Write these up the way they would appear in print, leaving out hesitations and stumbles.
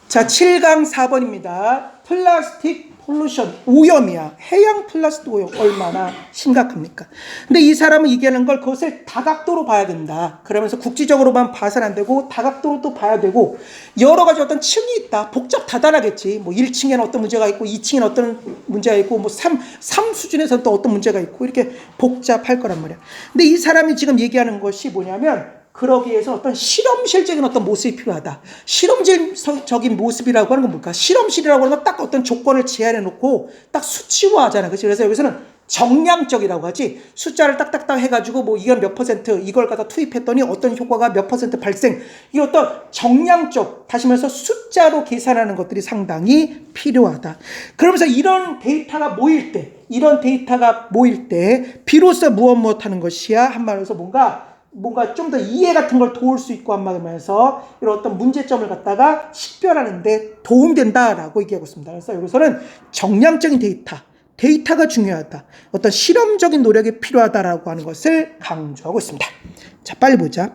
자, 7강 4번입니다. 플라스틱 폴루션, 오염이야. 해양 플라스틱 오염 얼마나 심각합니까? 근데 이 사람은 얘기하는 걸 그것을 다각도로 봐야 된다. 그러면서 국지적으로만 봐서는 안 되고 다각도로 또 봐야 되고 여러 가지 어떤 층이 있다. 다단하겠지. 뭐 1층에는 어떤 문제가 있고 2층에는 어떤 문제가 있고 뭐 3 수준에서는 또 어떤 문제가 있고 이렇게 복잡할 거란 말이야. 근데 이 사람이 지금 얘기하는 것이 뭐냐면 그러기 위해서 어떤 실험실적인 어떤 모습이 필요하다. 실험실적인 모습이라고 하는 건 뭘까? 실험실이라고 하는 건 딱 어떤 조건을 제한해 놓고 딱 수치화하잖아. 그치? 그래서 여기서는 정량적이라고 하지. 숫자를 딱딱딱 해가지고 뭐 이건 몇 퍼센트 이걸 갖다 투입했더니 어떤 효과가 몇 퍼센트 발생. 이 어떤 정량적, 다시 말해서 숫자로 계산하는 것들이 상당히 필요하다. 그러면서 이런 데이터가 모일 때 비로소 무엇 하는 것이야. 한마디로 해서 뭔가 좀 더 이해 같은 걸 도울 수 있고 한마디면서 이런 어떤 문제점을 갖다가 식별하는데 도움된다라고 얘기하고 있습니다. 그래서 여기서는 정량적인 데이터가 중요하다. 어떤 실험적인 노력이 필요하다라고 하는 것을 강조하고 있습니다. 자, 빨리 보자.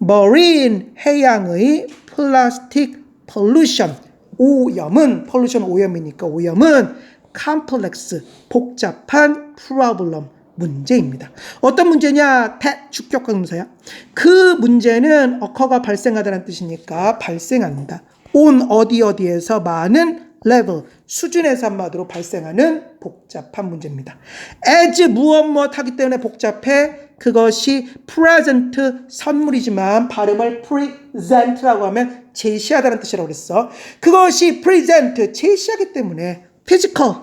Marine 해양의 플라스틱 pollution 오염이니까 오염은 complex 복잡한 problem 문제입니다. 어떤 문제냐? 주격관계명사야. 그 문제는 occur가 발생하다는 뜻이니까 발생한다. on 어디에서 많은 level 수준에서 한마디로 발생하는 복잡한 문제입니다. as 무엇 하기 때문에 복잡해. 그것이 present 선물이지만 발음을 present라고 하면 제시하다는 뜻이라고 그랬어. 그것이 present 제시하기 때문에 physical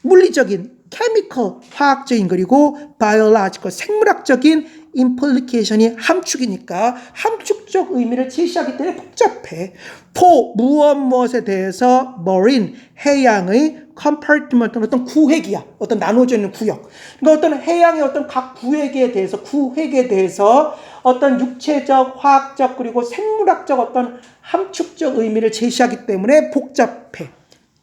물리적인 chemical 화학적인 그리고 biological 생물학적인 implication이 함축이니까 함축적 의미를 제시하기 때문에 복잡해. for 무엇에 대해서 marine 해양의 compartment 어떤 구획이야. 어떤 나눠져 있는 구역. 그러니까 어떤 해양의 어떤 각 구획에 대해서 어떤 육체적, 화학적 그리고 생물학적 어떤 함축적 의미를 제시하기 때문에 복잡해.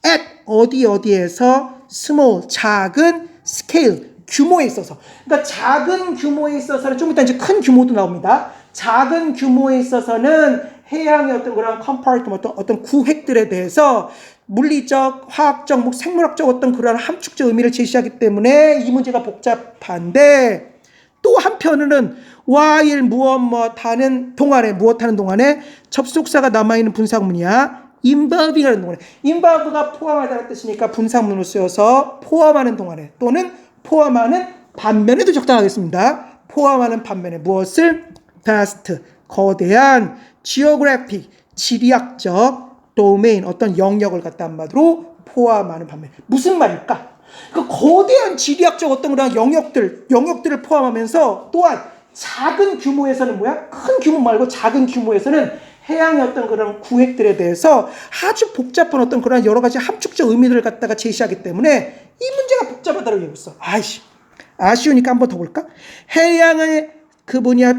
at 어디에서 small 작은 scale 규모에 있어서 그러니까 작은 규모에 있어서는 좀 이따 이제 큰 규모도 나옵니다. 작은 규모에 있어서는 해양의 어떤 그런 compartment 어떤 구획들에 대해서 물리적, 화학적, 뭐 생물학적 어떤 그런 함축적 의미를 제시하기 때문에 이 문제가 복잡한데 또 한편으로는 while 무엇하는 동안에 접속사가 남아있는 분사구문이야. involving 하는 동안에 involve가 포함하다는 뜻이니까 분사문으로 쓰여서 포함하는 동안에 또는 포함하는 반면에도 적당하겠습니다. 포함하는 반면에 무엇을? vast 거대한 geographic 지리학적 domain 어떤 영역을 갖다 한마디로 포함하는 반면에 무슨 말일까? 그 거대한 지리학적 어떤 그런 영역들을 포함하면서 또한 작은 규모에서는 큰 규모 말고 작은 규모에서는 해양의 어떤 그런 구획들에 대해서 아주 복잡한 어떤 그런 여러 가지 함축적 의미들을 갖다가 제시하기 때문에 이 문제가 복잡하다고 얘기하고 있어. 아쉬우니까 한번 더 볼까? 해양의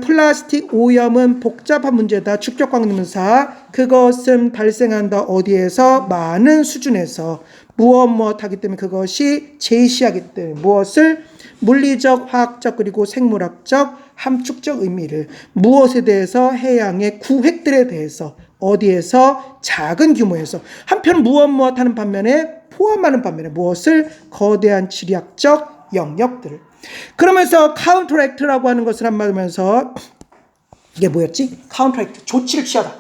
플라스틱 오염은 복잡한 문제다. 주격관계명사 그것은 발생한다. 어디에서? 많은 수준에서 무엇 하기 때문에 그것이 제시하기 때문에 무엇을? 물리적, 화학적 그리고 생물학적 함축적 의미를 무엇에 대해서? 해양의 구획들에 대해서 어디에서? 작은 규모에서 한편 무엇 하는 반면에 포함하는 반면에 무엇을? 거대한 지리학적 영역들을 그러면서 counteract라고 하는 것을 한마디면서 이게 뭐였지? counteracт 조치를 취하다.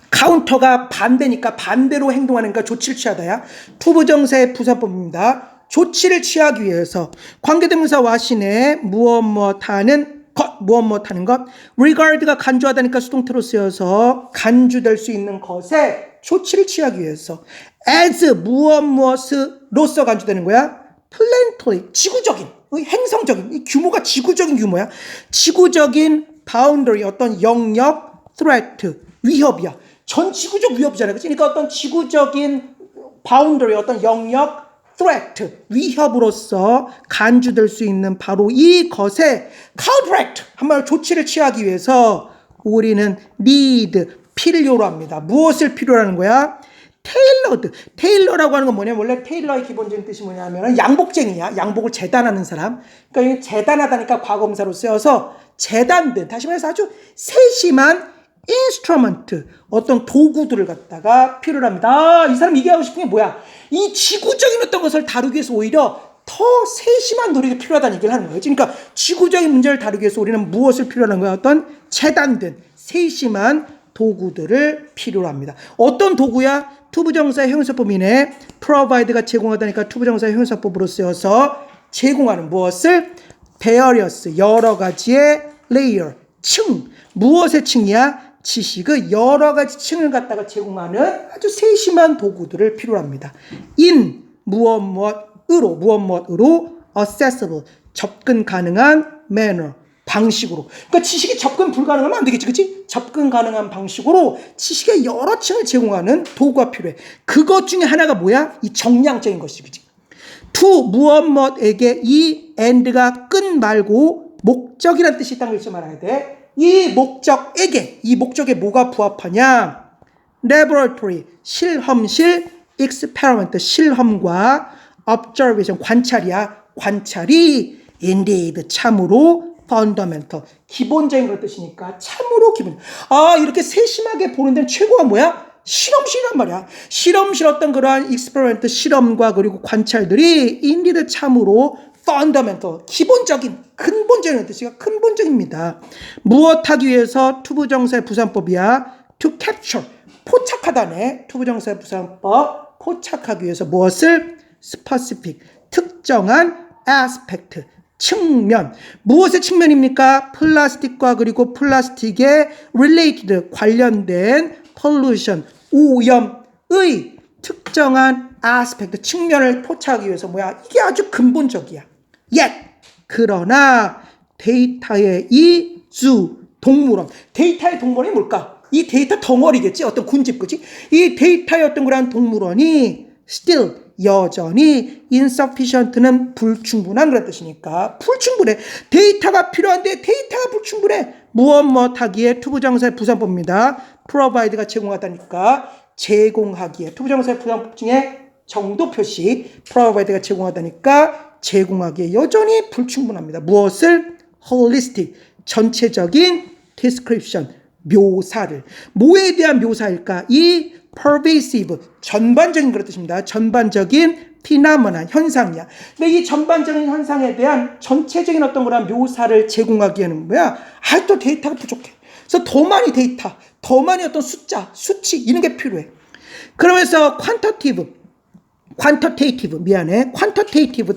카운터가 반대니까 반대로 행동하니까 조치를 취하다야. 투부정사의 부사법입니다. 조치를 취하기 위해서 관계대명사 와신에 무엇 하는 것 regard가 간주하다니까 수동태로 쓰여서 간주될 수 있는 것에 조치를 취하기 위해서 as 무엇으로서 간주되는 거야? 플랜토리 지구적인 행성적인 이 규모가 지구적인 규모야. 지구적인 바운더리 어떤 영역 threat 위협이야. 전 지구적 위협이잖아요. 그러니까 어떤 지구적인 바운더리 어떤 영역 threat 위협으로서 간주될 수 있는 바로 이것에 counteract 한마디로 조치를 취하기 위해서 우리는 need 필요로 합니다. 무엇을 필요로 하는 거야? 테일러라고 하는 건 뭐냐면 원래 테일러의 기본적인 뜻이 뭐냐면 양복쟁이야. 양복을 재단하는 사람. 그러니까 재단하다니까 과거분사로 쓰여서 재단된 다시 말해서 아주 세심한 instrument, 어떤 도구들을 갖다가 필요로 합니다. 아, 이 사람 얘기하고 싶은 게 뭐야? 이 지구적인 어떤 것을 다루기 위해서 오히려 더 세심한 노력이 필요하다는 얘기를 하는 거예요. 그러니까 지구적인 문제를 다루기 위해서 우리는 무엇을 필요로 하는 거야? 어떤 재단된 세심한 도구들을 필요로 합니다. 어떤 도구야? 투부정사의 형용사법이네. provide가 제공하다니까 투부정사의 형용사법으로 쓰여서 제공하는 무엇을? various, 여러 가지의 layer, 층. 무엇의 층이야? 지식의 여러 가지 층을 갖다가 제공하는 아주 세심한 도구들을 필요로 합니다. in, 무엇으로 accessible, 접근 가능한 manner, 방식으로. 그러니까 지식이 접근 불가능하면 안 되겠지, 그치? 접근 가능한 방식으로 지식의 여러 층을 제공하는 도구가 필요해. 그것 중에 하나가 뭐야? 이 정량적인 것이, 그치? to, 무엇에게 이 and가 끈 말고 목적이라는 뜻이 있다는 걸 잊지 말아야 돼. 이 목적에 뭐가 부합하냐? laboratory, 실험실, experiment, 실험과 observation, 관찰이야. 관찰이 indeed, 참으로 fundamental, 기본적인 그런 뜻이니까 참으로 기본. 아, 이렇게 세심하게 보는 데는 최고가 뭐야? 실험실이란 말이야. 실험실 어떤 그러한 experiment, 실험과 그리고 관찰들이 indeed, 참으로 fundamental, 기본적인, 근본적인 뜻이가 근본적입니다. 무엇하기 위해서 투부정사의 부사법이야. to capture, 포착하다네. 투부정사의 부사법, 포착하기 위해서 무엇을? specific, 특정한 aspect, 측면. 무엇의 측면입니까? 플라스틱과 그리고 플라스틱에 related, 관련된 pollution, 오염의 특정한 aspect, 측면을 포착하기 위해서 뭐야? 이게 아주 근본적이야. yet, 그러나 데이터의 이 동물원. 데이터의 동물원이 뭘까? 이 데이터 덩어리겠지? 어떤 군집, 그치? 이 데이터의 어떤 그런 동물원이 still, 여전히 insufficient는 불충분한 그런 뜻이니까 불충분해. 데이터가 필요한데 데이터가 불충분해. 무엇하기에 투부정사의 부사법입니다. provide가 제공하다니까 제공하기에. 투부정사의 부사법 중에 정도 표시 provide가 제공하다니까 제공하기에 여전히 불충분합니다. 무엇을? holistic, 전체적인 description, 묘사를. 뭐에 대한 묘사일까? 이 pervasive, 전반적인 그런 뜻입니다. 전반적인 phenomenon, 현상이야. 근데 이 전반적인 현상에 대한 전체적인 어떤 그런 묘사를 제공하기에는 뭐야? 또 데이터가 부족해. 그래서 더 많이 데이터, 더 많이 어떤 숫자, 수치 이런 게 필요해. 그러면서 quantitative,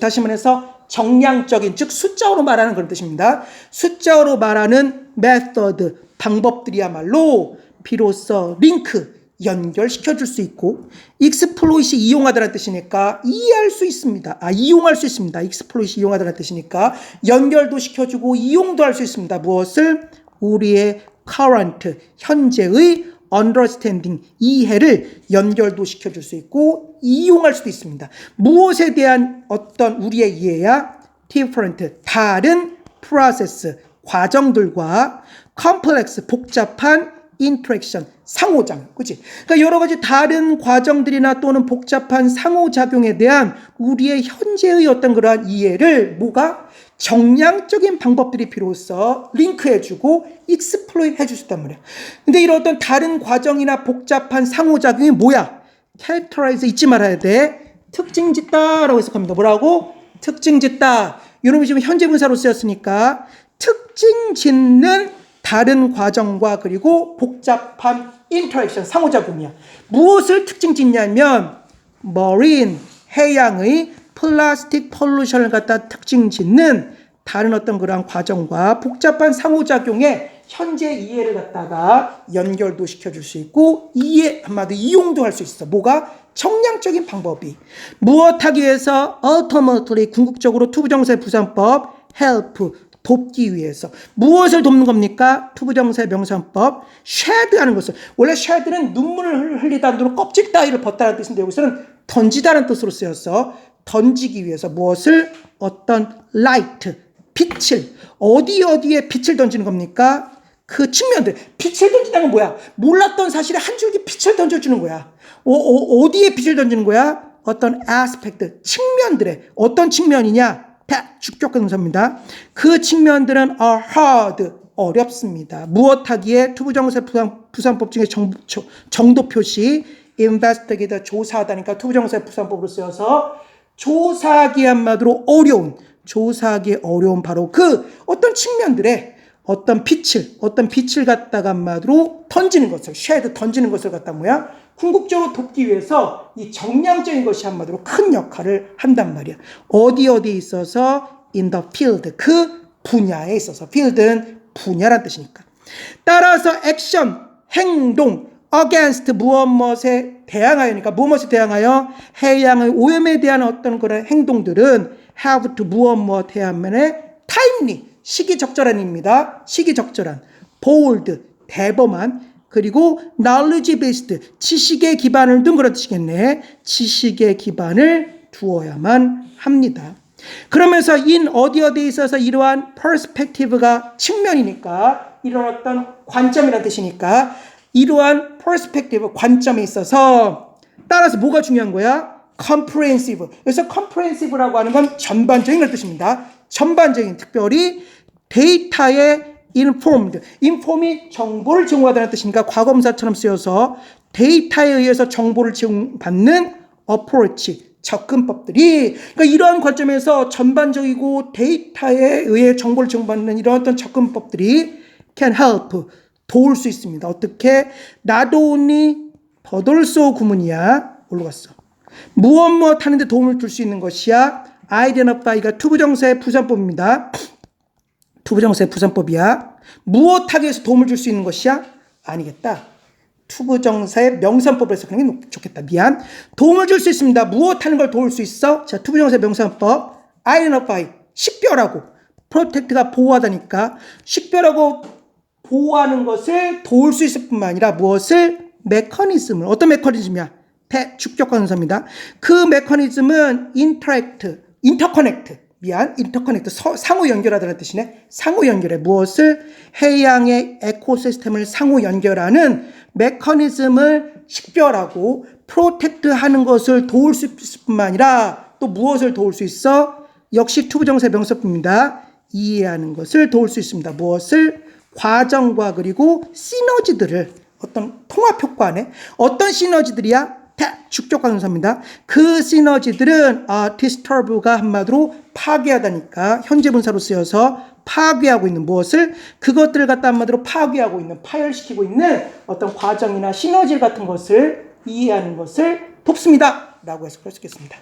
다시 말해서 정량적인, 즉 숫자로 말하는 그런 뜻입니다. 숫자로 말하는 method, 방법들이야말로 비로소 링크, 연결시켜줄 수 있고, exploit이 이용하다는 뜻이니까 이해할 수 있습니다. 이용할 수 있습니다. exploit이 이용하다는 뜻이니까 연결도 시켜주고 이용도 할 수 있습니다. 무엇을? 우리의 current, 현재의 understanding, 이해를 연결도 시켜줄 수 있고 이용할 수도 있습니다. 무엇에 대한 어떤 우리의 이해야? different, 다른 process, 과정들과 complex, 복잡한 interaction, 상호작용, 그치? 그러니까 여러 가지 다른 과정들이나 또는 복잡한 상호작용에 대한 우리의 현재의 어떤 그러한 이해를 뭐가? 정량적인 방법들이 비로소 링크해주고 익스플로이트 해줄 수 있단 말이야. 근데 이런 어떤 다른 과정이나 복잡한 상호작용이 뭐야? characterize 잊지 말아야 돼. 특징짓다라고 해석합니다. 뭐라고? 특징짓다. 이놈이 지금 현재 분사로 쓰였으니까 특징짓는 다른 과정과 그리고 복잡한 인터랙션, 상호작용이야. 무엇을 특징짓냐면 marine, 해양의 플라스틱 폴루션을 갖다 특징짓는 다른 어떤 그러한 과정과 복잡한 상호작용에 현재 이해를 갖다가 연결도 시켜줄 수 있고 한마디로 이용도 할 수 있어. 뭐가? 정량적인 방법이. 무엇하기 위해서? ultimately, 궁극적으로 투부정사의 부사법 help, 돕기 위해서. 무엇을 돕는 겁니까? 투부정사의 명사법 shed 하는 것을. 원래 shed는 눈물을 흘리다는 뜻으로 껍질 따위를 벗다는 뜻인데 여기서는 던지다는 뜻으로 쓰여서 던지기 위해서 무엇을? 어떤 light, 빛을. 어디에 빛을 던지는 겁니까? 그 측면들. 빛을 던진다는 건 뭐야? 몰랐던 사실에 한 줄기 빛을 던져주는 거야. 어디에 빛을 던지는 거야? 어떤 aspect, 측면들에. 어떤 측면이냐? 주격동사입니다. 그 측면들은 are hard, 어렵습니다. 무엇하기에 투부정세 부산법 중에 정도 표시 investigator 조사하다니까 투부정세 부산법으로 쓰여서 조사하기 한마디로 조사하기 어려운 바로 그 어떤 측면들의 어떤 빛을 갖다가 한마디로 던지는 것을 던지는 것을 갖다 뭐야? 궁극적으로 돕기 위해서 이 정량적인 것이 한마디로 큰 역할을 한단 말이야. 어디에 있어서 in the field 그 분야에 있어서 field는 분야란 뜻이니까. 따라서 액션 행동 against 무엇에 대항하여니까 무엇에 대항하여 해양의 오염에 대한 어떤 그런 행동들은 have to 무엇 해야만에 timely 시기적절한입니다. 시기적절한 bold 대범한 그리고 knowledge based 지식에 기반을 둔 그런 뜻이겠네. 지식에 기반을 두어야만 합니다. 그러면서 어디에 있어서 이러한 perspective가 측면이니까 이런 어떤 관점이라는 뜻이니까 이러한 perspective 관점에 있어서 따라서 뭐가 중요한 거야? comprehensive. 그래서 comprehensive라고 하는 건 전반적인 뜻입니다. 전반적인 특별히 데이터에 inform이 정보를 제공하다는 뜻이니까 과거분사처럼 쓰여서 데이터에 의해서 정보를 제공받는 approach 접근법들이 그러니까 이러한 관점에서 전반적이고 데이터에 의해 정보를 제공받는 이러한 어떤 접근법들이 can help 도울 수 있습니다. 어떻게? not only but also 구문이야. 올라갔어. 무엇 하는데 도움을 줄 수 있는 것이야. identify가 투부정사의 부산법입니다. 투부정사의 부산법이야. 무엇하기 위해서 도움을 줄 수 있는 것이야? 아니겠다. 투부정사의 명사법에서 그런 게 좋겠다. 미안. 도움을 줄 수 있습니다. 무엇하는 걸 도울 수 있어? 자, 투부정사의 명사법. identify 식별하고 protect가 보호하다니까 식별하고 보호하는 것을 도울 수 있을 뿐만 아니라 무엇을? 메커니즘을. 어떤 메커니즘이야? 대주격관사입니다. 그 메커니즘은 interconnect. 상호 연결하다는 뜻이네. 상호 연결해. 무엇을? 해양의 에코시스템을 상호 연결하는 메커니즘을 식별하고 프로텍트하는 것을 도울 수 있을 뿐만 아니라 또 무엇을 도울 수 있어? 역시 투부정사의 명사법입니다. 이해하는 것을 도울 수 있습니다. 무엇을? 과정과 그리고 시너지들을 어떤 통합 효과 안에 어떤 시너지들이야? 주격관사입니다. 그 시너지들은 disturb가 한마디로 파괴하다니까 현재 분사로 쓰여서 파괴하고 있는 무엇을? 그것들을 갖다 한마디로 파괴하고 있는 파열시키고 있는 어떤 과정이나 시너지 같은 것을 이해하는 것을 돕습니다. 라고 해서 그럴 수 있겠습니다.